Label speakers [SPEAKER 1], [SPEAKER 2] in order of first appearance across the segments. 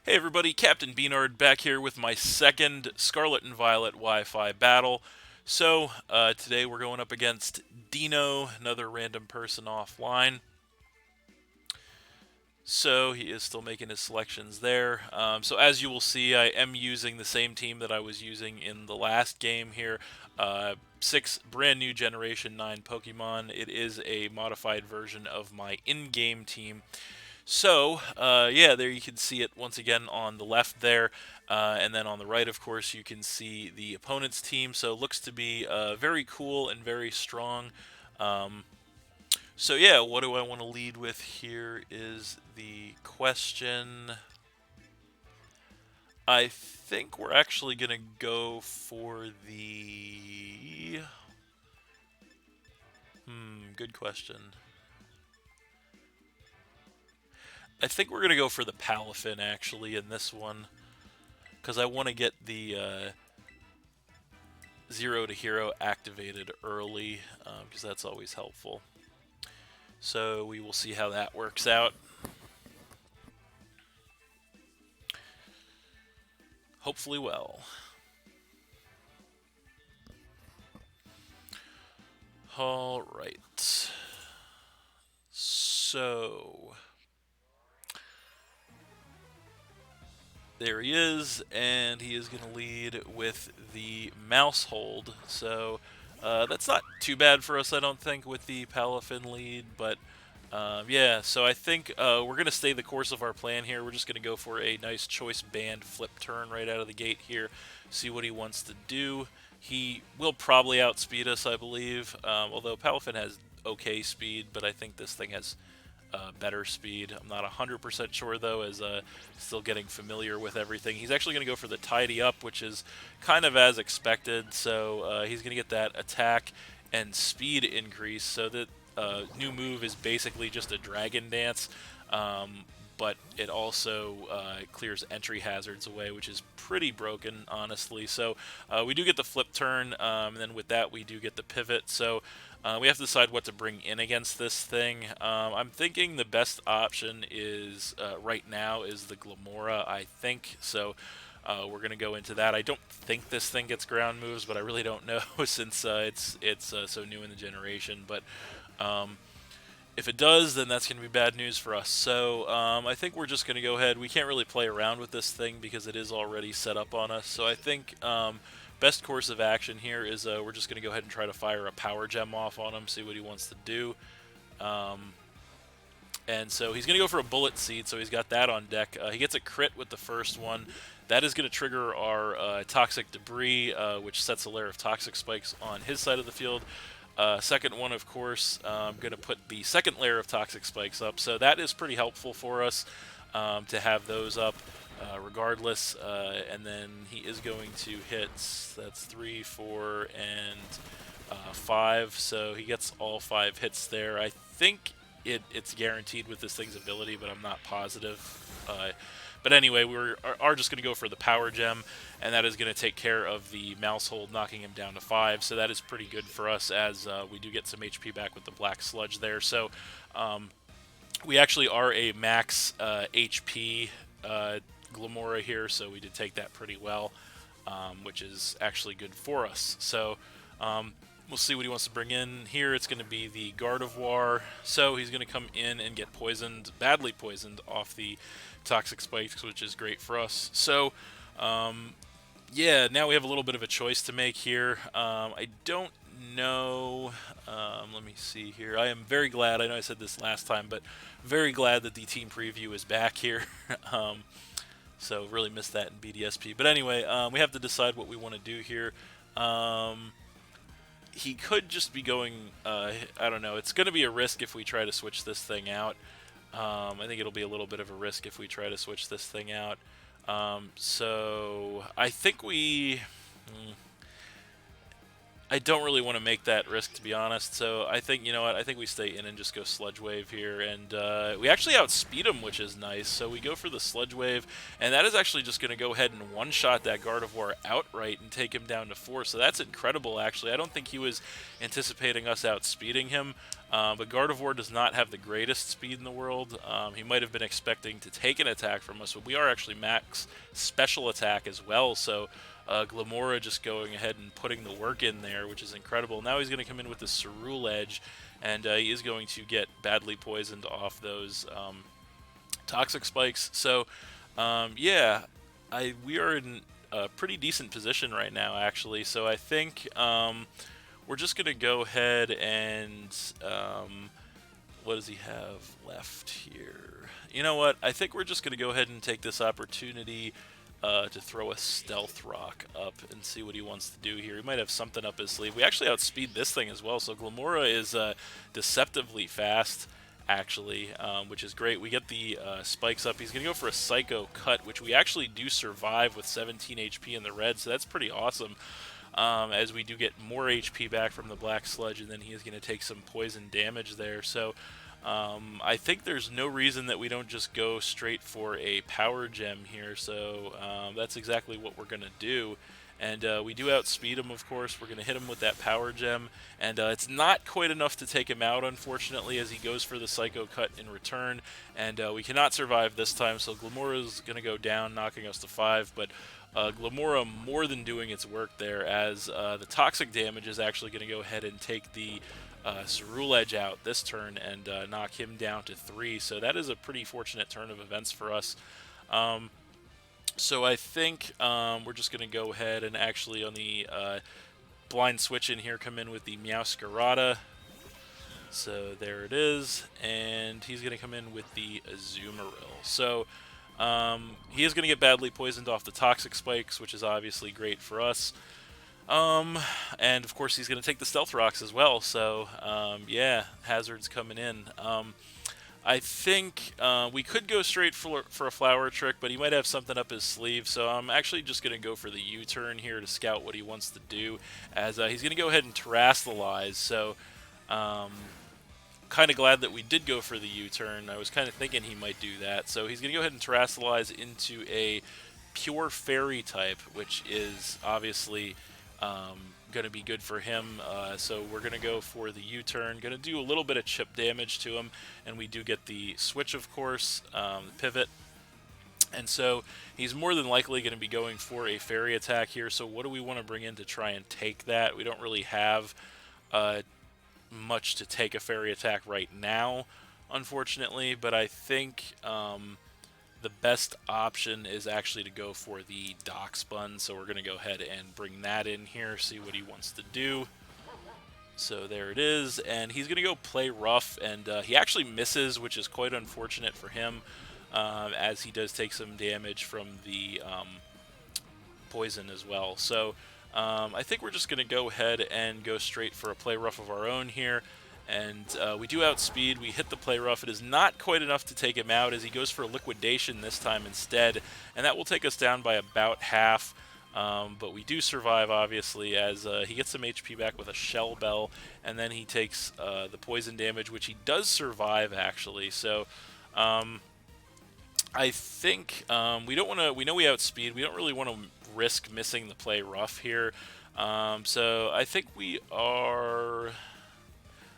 [SPEAKER 1] Hey everybody, Captain B-Nard back here with my second Scarlet and Violet Wi-Fi battle. Today we're going up against Deno, another random person offline. So he is still making his selections there. So as you will see, I am using the same team that I was using in the last game here. Six brand new Generation 9 Pokemon. It is a modified version of my in-game team. Yeah, there you can see it once again on the left there. And then on the right, of course, you can see the opponent's team. So it looks to be very cool and very strong. Um, yeah, what do I want to lead with here is the question. I think we're actually going to go for the... good question. I think we're going to go for the Palafin, actually, in this one. Because I want to get the Zero to Hero activated early, because that's always helpful. So we will see how that works out. Hopefully well. Alright. So... there he is, and he is going to lead with the mouse hold. So that's not too bad for us, I don't think, with the Palafin lead. But yeah, so I think we're going to stay the course of our plan here. We're just going to go for a nice choice band flip turn right out of the gate here, see what he wants to do. He will probably outspeed us, I believe, although Palafin has okay speed, but I think this thing has better speed. I'm not 100% sure though, as still getting familiar with everything. He's actually going to go for the Tidy Up, which is kind of as expected. So he's going to get that attack and speed increase. So that new move is basically just a Dragon Dance. But it also clears entry hazards away, which is pretty broken, honestly. So we do get the flip turn, and then with that we do get the pivot. So we have to decide what to bring in against this thing. I'm thinking the best option is right now is the Glamora, I think. So we're going to go into that. I don't think this thing gets ground moves, but I really don't know since it's so new in the generation. But if it does, then that's going to be bad news for us. So I think we're just going to go ahead. We can't really play around with this thing because it is already set up on us. So I think best course of action here is we're just going to go ahead and try to fire a Power Gem off on him, see what he wants to do. And so he's going to go for a Bullet Seed, so he's got that on deck. He gets a crit with the first one. That is going to trigger our Toxic Debris, which sets a layer of Toxic Spikes on his side of the field. Second one, of course, I'm going to put the second layer of Toxic Spikes up. So that is pretty helpful for us to have those up regardless. And then he is going to hit, that's 3, 4, and 5. So he gets all 5 hits there. I think it's guaranteed with this thing's ability, but I'm not positive. But anyway, we are just going to go for the Power Gem, and that is going to take care of the Mouse Hold, knocking him down to 5. So that is pretty good for us, as we do get some HP back with the Black Sludge there. So we actually are a max HP Glamora here, so we did take that pretty well, which is actually good for us. So we'll see what he wants to bring in here. It's going to be the Gardevoir. So he's going to come in and get poisoned, badly poisoned, off the Toxic Spikes, which is great for us. So, yeah, now we have a little bit of a choice to make here. I don't know. Let me see here. I am very glad, I know I said this last time, but very glad that the team preview is back here. So really missed that in BDSP. But anyway, we have to decide what we want to do here. He could just be going, I don't know, it's going to be a risk if we try to switch this thing out. I think it'll be a little bit of a risk if we try to switch this thing out. So I think I don't really want to make that risk, to be honest. So I think, you know what, I think we stay in and just go Sludge Wave here. And we actually outspeed him, which is nice. So we go for the Sludge Wave, and that is actually just going to go ahead and one-shot that Gardevoir outright and take him down to 4. So that's incredible, actually. I don't think he was anticipating us outspeeding him. But Gardevoir does not have the greatest speed in the world. He might have been expecting to take an attack from us, but we are actually max special attack as well. So Glamora just going ahead and putting the work in there, which is incredible. Now he's going to come in with the Cerule Edge, and he is going to get badly poisoned off those toxic spikes. So yeah, we are in a pretty decent position right now, actually. So I think we're just going to go ahead and what does he have left here? You know what? I think we're just going to go ahead and take this opportunity to throw a Stealth Rock up and see what he wants to do here. He might have something up his sleeve. We actually outspeed this thing as well, so Glamora is deceptively fast, actually, which is great. We get the spikes up. He's going to go for a Psycho Cut, which we actually do survive with 17 HP in the red, so that's pretty awesome. As we do get more HP back from the Black Sludge, and then he is going to take some poison damage there. So I think there's no reason that we don't just go straight for a Power Gem here. So that's exactly what we're going to do. And we do outspeed him, of course. We're going to hit him with that Power Gem. And it's not quite enough to take him out, unfortunately, as he goes for the Psycho Cut in return. And we cannot survive this time, so Glamora is going to go down, knocking us to 5. But Glamora more than doing its work there, as the toxic damage is actually going to go ahead and take the Cerule Edge out this turn and knock him down to 3. So that is a pretty fortunate turn of events for us. So I think we're just going to go ahead and actually on the blind switch in here come in with the Meowscarada. So there it is, and he's going to come in with the Azumarill. So he is going to get badly poisoned off the toxic spikes, which is obviously great for us. And of course he's going to take the Stealth Rocks as well. So yeah, hazards coming in. I think we could go straight for a Flower Trick, but he might have something up his sleeve. So I'm actually just going to go for the U-turn here to scout what he wants to do, as he's going to go ahead and Terrasilize. So kind of glad that we did go for the U-turn. I was kind of thinking he might do that. So he's going to go ahead and Terrasilize into a pure Fairy type, which is obviously going to be good for him. So we're going to go for the U-turn. Going to do a little bit of chip damage to him, and we do get the switch, of course, the pivot. And so he's more than likely going to be going for a Fairy attack here. So what do we want to bring in to try and take that? We don't really have much to take a Fairy attack right now, unfortunately, but I think the best option is actually to go for the Dock Spun. So we're going to go ahead and bring that in here, see what he wants to do. So there it is, and he's going to go play rough, and he actually misses, which is quite unfortunate for him, as he does take some damage from the poison as well. So I think we're just going to go ahead and go straight for a play rough of our own here. And we do outspeed. We hit the play rough. It is not quite enough to take him out, as he goes for a liquidation this time instead, and that will take us down by about half. But we do survive, obviously, as he gets some HP back with a Shell Bell, and then he takes the poison damage, which he does survive, actually. So I think we don't want to. We know we outspeed. We don't really want to risk missing the play rough here. So I think we are.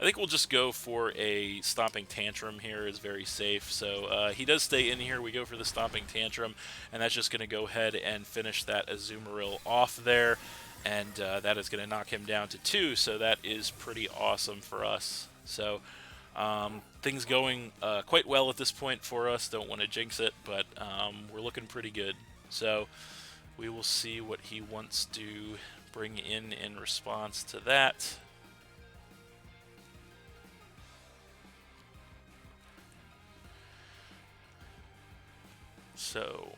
[SPEAKER 1] I think we'll just go for a Stomping Tantrum here. Is very safe. So he does stay in here. We go for the Stomping Tantrum, and that's just going to go ahead and finish that Azumarill off there, and that is going to knock him down to 2. So that is pretty awesome for us. So things going quite well at this point for us. Don't want to jinx it, but we're looking pretty good. So we will see what he wants to bring in response to that. So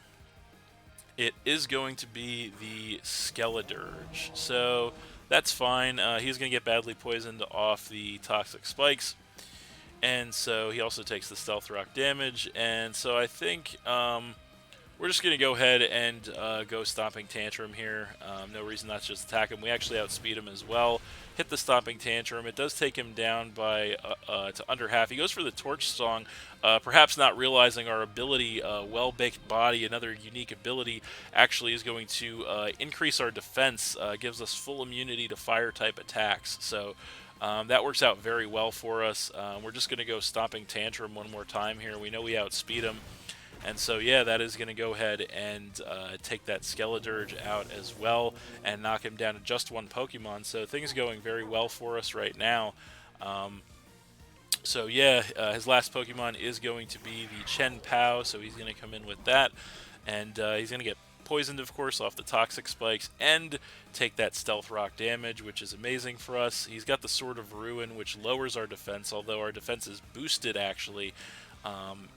[SPEAKER 1] it is going to be the Skeledirge. So that's fine. He's going to get badly poisoned off the toxic spikes. And so he also takes the Stealth Rock damage. And so I think we're just going to go ahead and go Stomping Tantrum here. No reason not to just attack him. We actually outspeed him as well. Hit the Stomping Tantrum. It does take him down by to under half. He goes for the Torch Song, perhaps not realizing our ability, Well-Baked Body, another unique ability, actually is going to increase our defense, gives us full immunity to Fire-type attacks. So That works out very well for us. We're just going to go Stomping Tantrum one more time here. We know we outspeed him. And so, yeah, that is going to go ahead and take that Skeledirge out as well and knock him down to just one Pokemon. So things going very well for us right now. So, yeah, his last Pokemon is going to be the Chen Pao, so he's going to come in with that. And he's going to get poisoned, of course, off the Toxic Spikes and take that Stealth Rock damage, which is amazing for us. He's got the Sword of Ruin, which lowers our defense, although our defense is boosted, actually,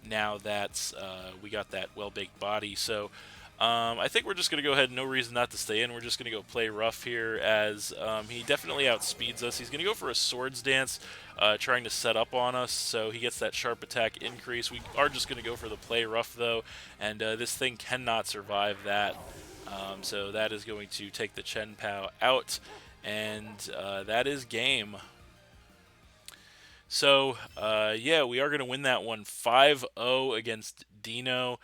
[SPEAKER 1] now that we got that well-baked body. So I think we're just going to go ahead, no reason not to stay in. We're just going to go play rough here as he definitely outspeeds us. He's going to go for a Swords Dance, trying to set up on us, so he gets that sharp attack increase. We are just going to go for the play rough, though, and this thing cannot survive that. So that is going to take the Chen Pao out, and that is game. So, yeah, we are going to win that one 5-0 against Deno.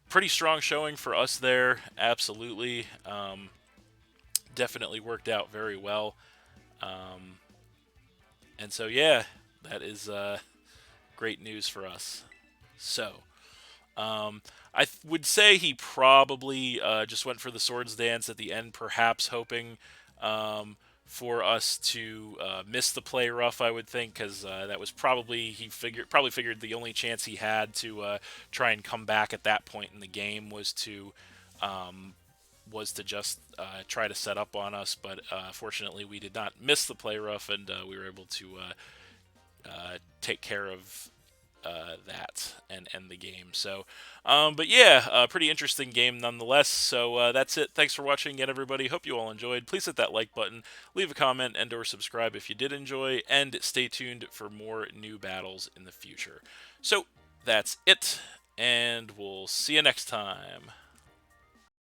[SPEAKER 1] Pretty strong showing for us there, absolutely. Definitely worked out very well. And so, yeah, that is great news for us. So, I would say he probably just went for the Swords Dance at the end, perhaps hoping for us to miss the play rough, I would think, because that was probably probably figured the only chance he had to try and come back at that point in the game was to just try to set up on us. But fortunately, we did not miss the play rough, and we were able to take care of that and end the game. So, but yeah, pretty interesting game nonetheless. So that's it. Thanks for watching again, everybody. Hope you all enjoyed. Please hit that like button, leave a comment, and/or subscribe if you did enjoy, and stay tuned for more new battles in the future. So that's it, and we'll see you next time.